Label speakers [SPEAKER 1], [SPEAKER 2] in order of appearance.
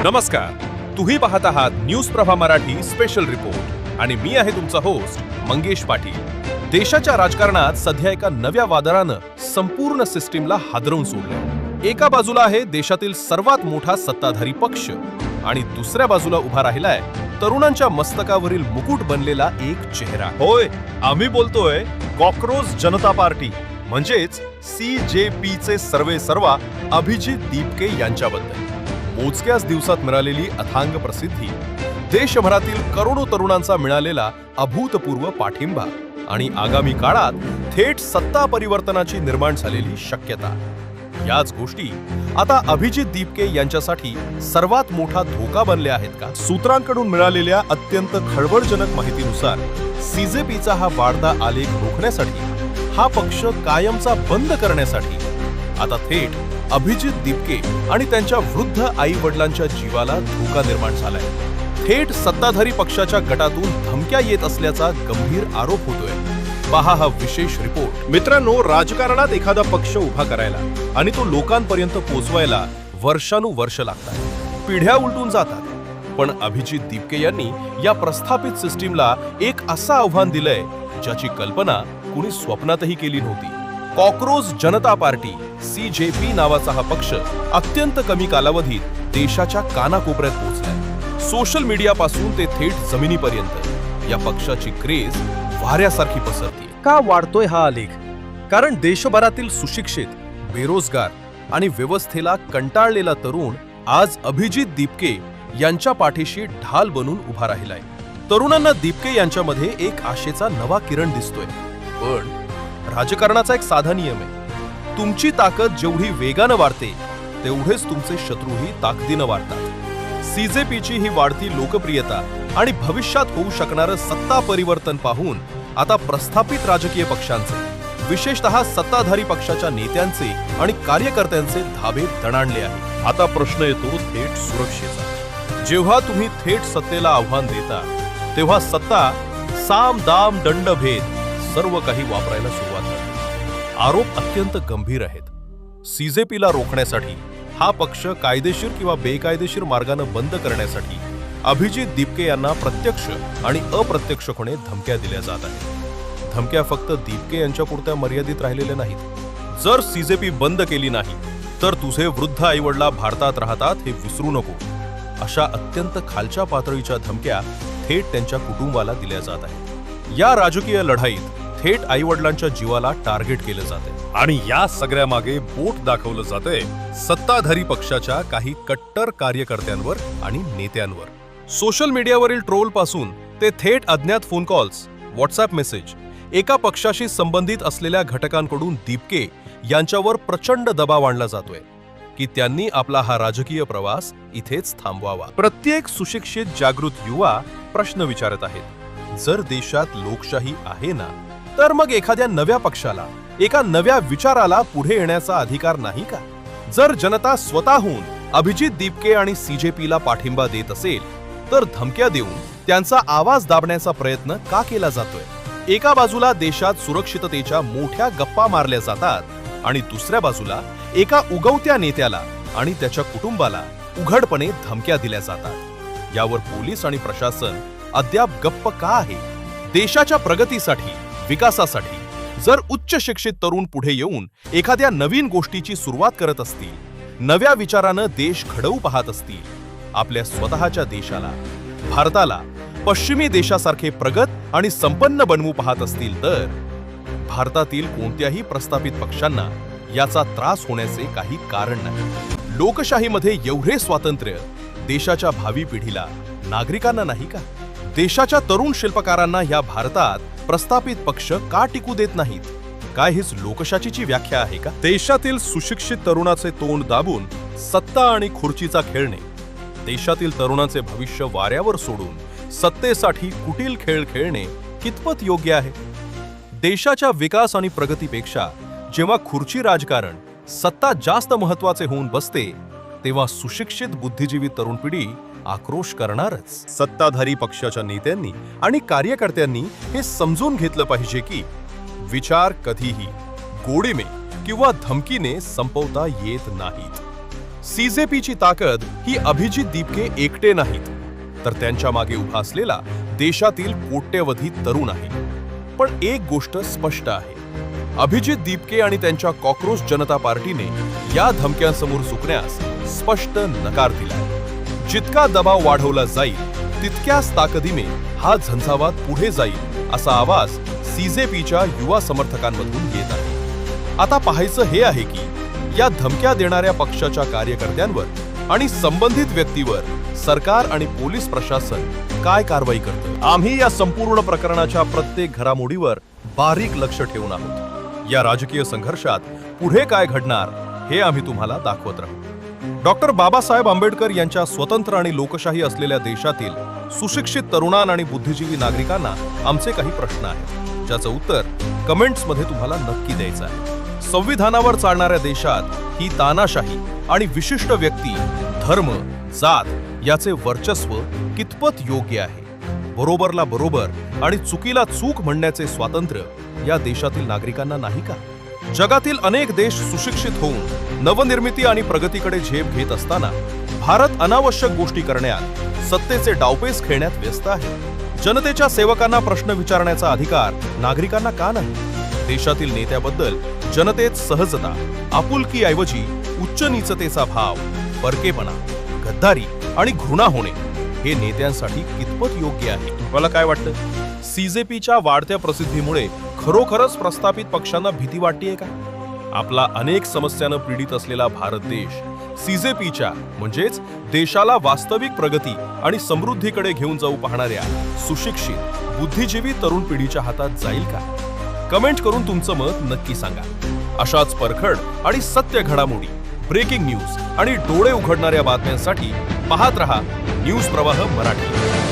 [SPEAKER 1] नमस्कार, तुम्ही पाहत आहात न्यूज प्रभा मराठी स्पेशल रिपोर्ट आणि मी आहे तुमचा होस्ट मंगेश पाटील। देशाच्या राजकारणात सध्या एका नव्या वादळानं संपूर्ण सिस्टीमला हादरवून सोडलंय। एका बाजूला आहे देशातील सर्वात मोठा सत्ताधारी पक्ष आणि दुसऱ्या बाजूला उभा राहिलाय तरुणांच्या मस्तकावरील मुकुट बनलेला एक चेहरा।
[SPEAKER 2] होय, आम्ही बोलतोय कॉकरोच जनता पार्टी म्हणजेच CJP चे सर्वेसर्वा अभिजित दीपके यांच्याबद्दल।
[SPEAKER 1] मोजक्याच दिवसात मिळालेली अथांग प्रसिद्धी, देशभरातील करोडो तरुणांचा मिळालेला अभूतपूर्व पाठिंबा आणि आगामी काळात थेट सत्ता परिवर्तनाची निर्माण झालेली शक्यता, याच गोष्टी आता अभिजित दीपके यांच्यासाठी सर्वात मोठा धोका बनल्या आहेत का?
[SPEAKER 2] सूत्रांकडून मिळालेल्या अत्यंत खळबळजनक माहितीनुसार
[SPEAKER 1] CJPचा हा वाढता आलेख रोखण्यासाठी, हा पक्ष कायमचा बंद करण्यासाठी आता थेट अभिजित दीपके आणि त्यांच्या वृद्ध आई वडिलांच्या जीवाला धोका निर्माण झालाय। थेट सत्ताधारी पक्षाच्या गटातून धमक्या येत असल्याचा गंभीर आरोप होतोय। पहा हा विशेष रिपोर्ट।
[SPEAKER 2] मित्रांनो, राजकारणात एखादा पक्ष उभा करायला आणि तो लोकांपर्यंत पोहोचवायला
[SPEAKER 1] वर्षानुवर्ष लागतात, पिढ्या उलटून जातात, पण अभिजित दीपके यांनी या प्रस्थापित सिस्टीमला एक असं आव्हान दिलंय ज्याची कल्पना कुणी स्वप्नातही केली नव्हती। कॉकरोच जनता पार्टी CJP नावाचा हा पक्ष अत्यंत कमी कालावधीत देशाच्या कानाकोपऱ्यात पोहोचलाय। सोशल मीडियापासून ते थेट जमिनीपर्यंत या पक्षाची क्रेज वाऱ्यासारखी पसरते।
[SPEAKER 3] का वाढतोय हा आलेख? कारण देशभरातील सुशिक्षित, बेरोजगार आणि व्यवस्थेला कंटाळलेला तरुण आज अभिजित दीपके यांच्या पाठीशी ढाल बनून उभा राहिलाय। तरुणांना दीपके यांच्यामध्ये एक आशेचा नवा किरण दिसतोय। पण राजकारणाचा एक साधा नियम आहे, तुमची ताकद जेवढी वेगानं वाढते तेवढेच तुमचे शत्रूही ताकदीनं वाढतात। CJPची ही वाढती लोकप्रियता आणि भविष्यात होऊ शकणारं सत्ता परिवर्तन पाहून आता प्रस्थापित राजकीय पक्षांचे, विशेषतः सत्ताधारी पक्षाच्या नेत्यांचे आणि कार्यकर्त्यांचे धाबे दणाणले आहे।
[SPEAKER 2] आता प्रश्न येतो थेट सुरक्षेचा।
[SPEAKER 1] जेव्हा तुम्ही थेट सत्तेला आव्हान देता तेव्हा सत्ता साम दाम दंड भेद सर्व काही वापरायला सुरुवात करते। आरोप अत्यंत गंभीर आहेत। CJPला रोखण्यासाठी, हा पक्ष कायदेशीर किंवा बेकायदेशीर मार्गाने बंद करण्यासाठी अभिजित दीपके यांना प्रत्यक्ष आणि अप्रत्यक्षपणे धमक्या दिल्या जात आहेत। धमक्या फक्त दीपके यांच्या पुरत्या मर्यादित राहिलेल्या नाहीत। जर CJP बंद केली नाही तर तुझे वृद्ध आईवडला भारतात राहतात हे विसरू नको, अशा अत्यंत खालच्या पातळीच्या धमक्या थेट त्यांच्या कुटुंबाला दिल्या जात आहेत। या राजकीय लढाईत थेट आईवडिलांच्या जीवाला टार्गेट केलं जाते
[SPEAKER 2] आणि या सगळ्या मागे बोट दाखवलं जातंय सत्ताधारी पक्षाच्या काही कट्टर कार्यकर्त्यांवर आणि नेत्यांवर।
[SPEAKER 1] सोशल मीडियावरील ट्रोल पासून ते थेट अज्ञात फोन कॉल्स, व्हॉट्सअप मेसेज, एका पक्षाशी संबंधित असलेल्या घटकांकडून दीपके यांच्यावर प्रचंड दबाव आणला जातोय की त्यांनी आपला हा राजकीय प्रवास इथेच थांबवावा।
[SPEAKER 2] प्रत्येक सुशिक्षित जागृत युवा प्रश्न विचारत आहेत,
[SPEAKER 1] जर देशात लोकशाही आहे ना, तर मग एखाद्या नव्या पक्षाला, एका नव्या विचाराला पुढे येण्याचा अधिकार नाही का? जर जनता स्वतःहून अभिजित दीपके आणि CJPला पाठिंबा देत असेल तर धमक्या देऊन त्यांचा आवाज दाबण्याचा प्रयत्न का केला जातोय? एका बाजूला देशात सुरक्षिततेच्या मोठ्या गप्पा मारल्या जातात आणि दुसऱ्या बाजूला एका उगवत्या नेत्याला आणि त्याच्या कुटुंबाला उघडपणे धमक्या दिल्या जातात। यावर पोलीस आणि प्रशासन अद्याप गप्प का आहे? देशाच्या प्रगतीसाठी, विकासासाठी जर उच्च शिक्षित तरुण पुढे येऊन एखाद्या नवीन गोष्टीची सुरुवात करत असतील, नव्या विचारानं देश घडवू पाहत असतील, आपल्या स्वतःच्या देशाला, भारताला पश्चिमी देशासारखे प्रगत आणि संपन्न बनवू पाहत असतील तर भारतातील कोणत्याही प्रस्थापित पक्षांना याचा त्रास होण्याचे काही कारण नाही। लोकशाहीमध्ये एवढे स्वातंत्र्य देशाच्या भावी पिढीला, नागरिकांना नाही का? देशाच्या तरुण शिल्पकारांना या भारतात प्रस्थापित पक्ष का टिकू देत नाहीत? काय हीच लोकशाहीची व्याख्या आहे का?
[SPEAKER 2] देशातील सुशिक्षित तरुणाचे तोंड दाबून सत्ता आणि खुर्चीचा खेळणे,
[SPEAKER 1] देशातील तरुणाचे भविष्य वाऱ्यावर सोडून सत्तेसाठी कुटील खेळ खेळणे कितपत योग्य आहे? देशाच्या विकास आणि प्रगतीपेक्षा जेव्हा खुर्ची राजकारण, सत्ता जास्त महत्वाचे होऊन बसते तेव्हा सुशिक्षित बुद्धिजीवी तरुण पिढी आक्रोश करणारच।
[SPEAKER 2] सत्ताधारी पक्षाच्या नेत्यांनी आणि कार्यकर्त्यांनी हे समजून घेतलं पाहिजे की विचार कधीही गोडीने किंवा धमकीने संपवता येत नाहीत।
[SPEAKER 1] सीजेपीची ताकद ही अभिजित दीपके एकटे नाहीत, तर त्यांच्या मागे उभा असलेला देशातील कोट्यवधी तरुण आहे. पण एक गोष्ट स्पष्ट आहे, अभिजित दीपके आणि त्यांच्या कॉक्रोच जनता पार्टीने या धमक्यांसमोर झुकण्यास स्पष्ट नकार दिलाय. जितका दबाव वाढवला जाईल तितक्याच ताकदीने हा झंझावात पुढे जाईल असा आवाज सीजेपीच्या युवा समर्थकांमधून येत आहे. आता पाहायचं हे आहे की या धमक्या देणाऱ्या पक्षाच्या कार्यकर्त्यांवर आणि संबंधित व्यक्तीवर सरकार आणि पोलीस प्रशासन काय कारवाई करतं. आम्ही या संपूर्ण प्रकरणाच्या प्रत्येक घडामोडीवर बारीक लक्ष ठेवून आहोत. या राजकीय संघर्षात पुढे काय घडणार हे आम्ही तुम्हाला दाखवत राहू. डॉक्टर बाबासाहेब आंबेडकर यांच्या स्वतंत्र आणि लोकशाही असलेल्या देशातील सुशिक्षित तरुणांना आणि बुद्धिजीवी नागरिकांना आमचे काही प्रश्न आहेत, ज्याचं उत्तर कमेंट्समध्ये तुम्हाला नक्की द्यायचं आहे. संविधानावर चालणाऱ्या देशात ही तानाशाही आणि विशिष्ट व्यक्ती, धर्म, जात याचे वर्चस्व कितपत योग्य आहे? बरोबरला बरोबर आणि चुकीला चूक म्हणण्याचे स्वातंत्र्य या देशातील नागरिकांना नाही का? जगातील अनेक देश सुशिक्षित होऊन नवनिर्मिती आणि प्रगतीकडे झेप घेत असताना भारत अनावश्यक गोष्टी करण्यात, सत्तेचे डावपेच खेळण्यात व्यस्त आहे. जनतेच्या सेवकांना प्रश्न विचारण्याचा अधिकार नागरिकांना का नाही? देशातील नेत्याबद्दल जनतेत सहजता, आपुलकीऐवजी उच्च नीचतेचा भाव, परकेपणा, गद्दारी आणि घृणा होणे हे नेत्यांसाठी कितपत योग्य आहे? तुम्हाला काय वाटतं? सीजेपीच्या वाढत्या प्रसिद्धीमुळे खरोखरच प्रस्थापित पक्षांना भीती वाटतेय का? आपला अनेक समस्यांना पीडित असलेला भारत देश सीजेपीच्या म्हणजेच देशाला वास्तविक प्रगती आणि समृद्धीकडे घेऊन जाऊ पाहणाऱ्या सुशिक्षित, बुद्धिजीवी तरुण पिढीच्या हातात जाईल का? कमेंट करून तुमचं मत नक्की सांगा. अशाच परखड आणि सत्य घडामोडी, ब्रेकिंग न्यूज आणि डोळे उघडणाऱ्या बातम्यांसाठी पाहत रहा न्यूज प्रवाह मराठी.